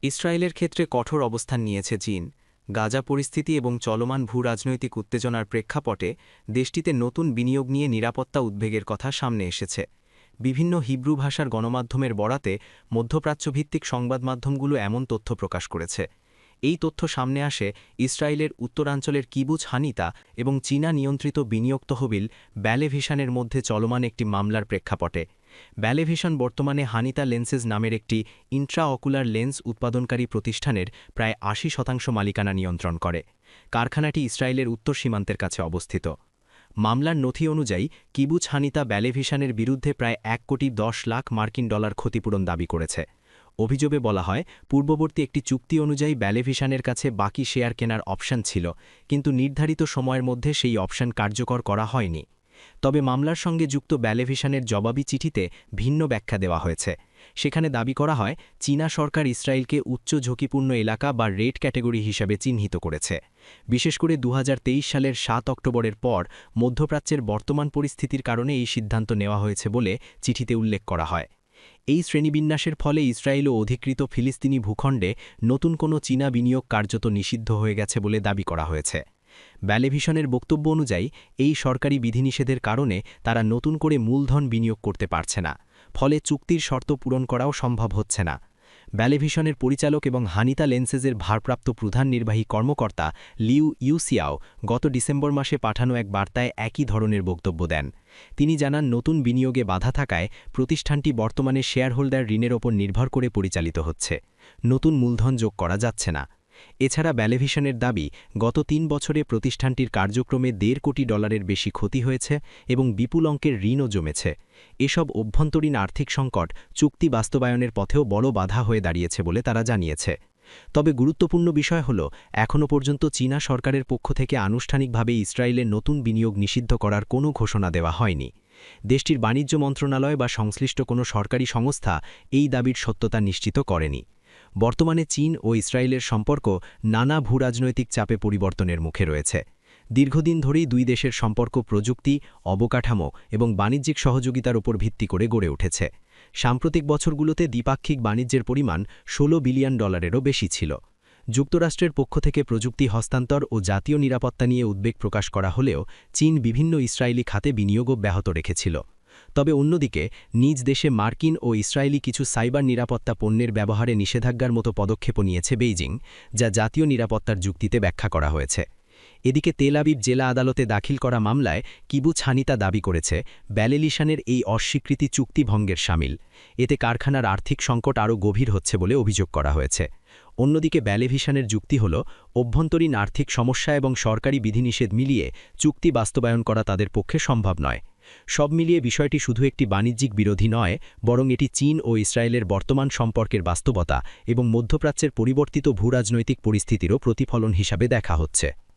ইসরায়েলের ক্ষেত্রে কঠোর অবস্থান নিয়েছে চীন। গাজা পরিস্থিতি এবং চলমান ভূরাজনৈতিক উত্তেজনার প্রেক্ষাপটে দেশটিতে নতুন বিনিয়োগ নিয়ে নিরাপত্তা উদ্বেগের কথা সামনে এসেছে। বিভিন্ন হিব্রু ভাষার গণমাধ্যমের বরাতে মধ্যপ্রাচ্যভিত্তিক সংবাদমাধ্যমগুলো এমন তথ্য প্রকাশ করেছে। এই তথ্য সামনে আসে ইসরায়েলের উত্তরাঞ্চলের কিবুচ হানিতা এবং চীনা নিয়ন্ত্রিত বিনিয়োগ তহবিল ব্যালেভিশনের মধ্যে চলমান একটি মামলার প্রেক্ষাপটে। ব্যালেভিশন বর্তমানে হানিতা লেন্সেস নামের একটি ইন্ট্রাঅকুলার লেন্স উৎপাদনকারী প্রতিষ্ঠানের প্রায় ৮০% মালিকানা নিয়ন্ত্রণ করে। কারখানাটি ইসরায়েলের উত্তর সীমান্তের কাছে অবস্থিত। মামলার নথি অনুযায়ী কিবুচ হানিতা ব্যালেভিশনের বিরুদ্ধে প্রায় $১,১০,০০,০০০ ক্ষতিপূরণ দাবি করেছে। অভিযোগে বলা হয়, পূর্ববর্তী একটি চুক্তি অনুযায়ী ব্যালেভিশনের কাছে বাকি শেয়ার কেনার অপশন ছিল, কিন্তু নির্ধারিত সময়ের মধ্যে সেই অপশন কার্যকর করা হয়নি। তবে মামলার সঙ্গে যুক্ত ব্যালেভিশনের জবাবি চিঠিতে ভিন্ন ব্যাখ্যা দেওয়া হয়েছে। সেখানে দাবি করা হয়, চীনা সরকার ইসরায়েলকে উচ্চ ঝুঁকিপূর্ণ এলাকা বা রেড ক্যাটেগরি হিসাবে চিহ্নিত করেছে। বিশেষ করে ২০২৩ সালের ৭ অক্টোবরের পর মধ্যপ্রাচ্যের বর্তমান পরিস্থিতির কারণে এই সিদ্ধান্ত নেওয়া হয়েছে বলে চিঠিতে উল্লেখ করা হয়। এই শ্রেণীবিন্যাসের ফলে ইসরায়েল ও অধিকৃত ফিলিস্তিনি ভূখণ্ডে নতুন কোনো চীনা বিনিয়োগ কার্যত নিষিদ্ধ হয়ে গেছে বলে দাবি করা হয়েছে। ব্যালেভিশনের বক্তব্য অনুযায়ী এই সরকারি বিধিনিষেধের কারণে তারা নতুন করে মূলধন বিনিয়োগ করতে পারছে না, ফলে চুক্তির শর্ত পূরণ করাও সম্ভব হচ্ছে না। ব্যালেভিশনের পরিচালক এবং হানিতা লেন্সেসের ভারপ্রাপ্ত প্রধান নির্বাহী কর্মকর্তা লিউ ইউসিয়াও গত ডিসেম্বর মাসে পাঠানো এক বার্তায় একই ধরনের বক্তব্য দেন। তিনি জানান, নতুন বিনিয়োগে বাধা থাকায় প্রতিষ্ঠানটি বর্তমানে শেয়ারহোল্ডার ঋণের ওপর নির্ভর করে পরিচালিত হচ্ছে। নতুন মূলধন যোগ করা যাচ্ছে না। এছাড়া ব্যালেভিশনের দাবি, গত ৩ বছরে প্রতিষ্ঠানটির কার্যক্রমে $১.৫ কোটি বেশি ক্ষতি হয়েছে এবং বিপুল অঙ্কের ঋণও জমেছে। এসব অভ্যন্তরীণ আর্থিক সংকট চুক্তি বাস্তবায়নের পথেও বড় বাধা হয়ে দাঁড়িয়েছে বলে তারা জানিয়েছে। তবে গুরুত্বপূর্ণ বিষয় হল, এখনও পর্যন্ত চীনা সরকারের পক্ষ থেকে আনুষ্ঠানিকভাবে ইসরায়েলের নতুন বিনিয়োগ নিষিদ্ধ করার কোনো ঘোষণা দেওয়া হয়নি। দেশটির বাণিজ্য মন্ত্রণালয় বা সংশ্লিষ্ট কোনো সরকারি সংস্থা এই দাবির সত্যতা নিশ্চিত করেনি। বর্তমানে চীন ও ইসরায়েলের সম্পর্ক নানা ভূরাজনৈতিক চাপে পরিবর্তনের মুখে রয়েছে। দীর্ঘদিন ধরেই দুই দেশের সম্পর্ক প্রযুক্তি, অবকাঠামো এবং বাণিজ্যিক সহযোগিতার উপর ভিত্তি করে গড়ে উঠেছে। সাম্প্রতিক বছরগুলোতে দ্বিপাক্ষিক বাণিজ্যের পরিমাণ $১৬ বিলিয়নেরও বেশি ছিল। যুক্তরাষ্ট্রের পক্ষ থেকে প্রযুক্তি হস্তান্তর ও জাতীয় নিরাপত্তা নিয়ে উদ্বেগ প্রকাশ করা হলেও চীন বিভিন্ন ইসরায়েলি খাতে বিনিয়োগ অব্যাহত রেখেছিল। তবে অন্যদিকে নিজ দেশে মার্কিন ও ইসরায়েলি কিছু সাইবার নিরাপত্তা পণ্যের ব্যবহারে নিষেধাজ্ঞার মতো পদক্ষেপও নিয়েছে বেইজিং, যা জাতীয় নিরাপত্তার যুক্তিতে ব্যাখ্যা করা হয়েছে। এদিকে তেল আবিব জেলা আদালতে দাখিল করা মামলায় কিবুচ হানিতা দাবি করেছে, ব্যালেভিশনের এই অস্বীকৃতি চুক্তি ভঙ্গের শামিল। এতে কারখানার আর্থিক সংকট আরও গভীর হচ্ছে বলে অভিযোগ করা হয়েছে। অন্যদিকে ব্যালেভিশনের যুক্তি হল, অভ্যন্তরীণ আর্থিক সমস্যা এবং সরকারি বিধিনিষেধ মিলিয়ে চুক্তি বাস্তবায়ন করা তাদের পক্ষে সম্ভব নয়। সব মিলিয়ে বিষয়টি শুধু একটি বাণিজ্যিক বিরোধী নয়, বরং এটি চীন ও ইসরায়েলের বর্তমান সম্পর্কের বাস্তবতা এবং মধ্যপ্রাচ্যের পরিবর্তিত ভূরাজনৈতিক পরিস্থিতিরও প্রতিফলন হিসাবে দেখা হচ্ছে।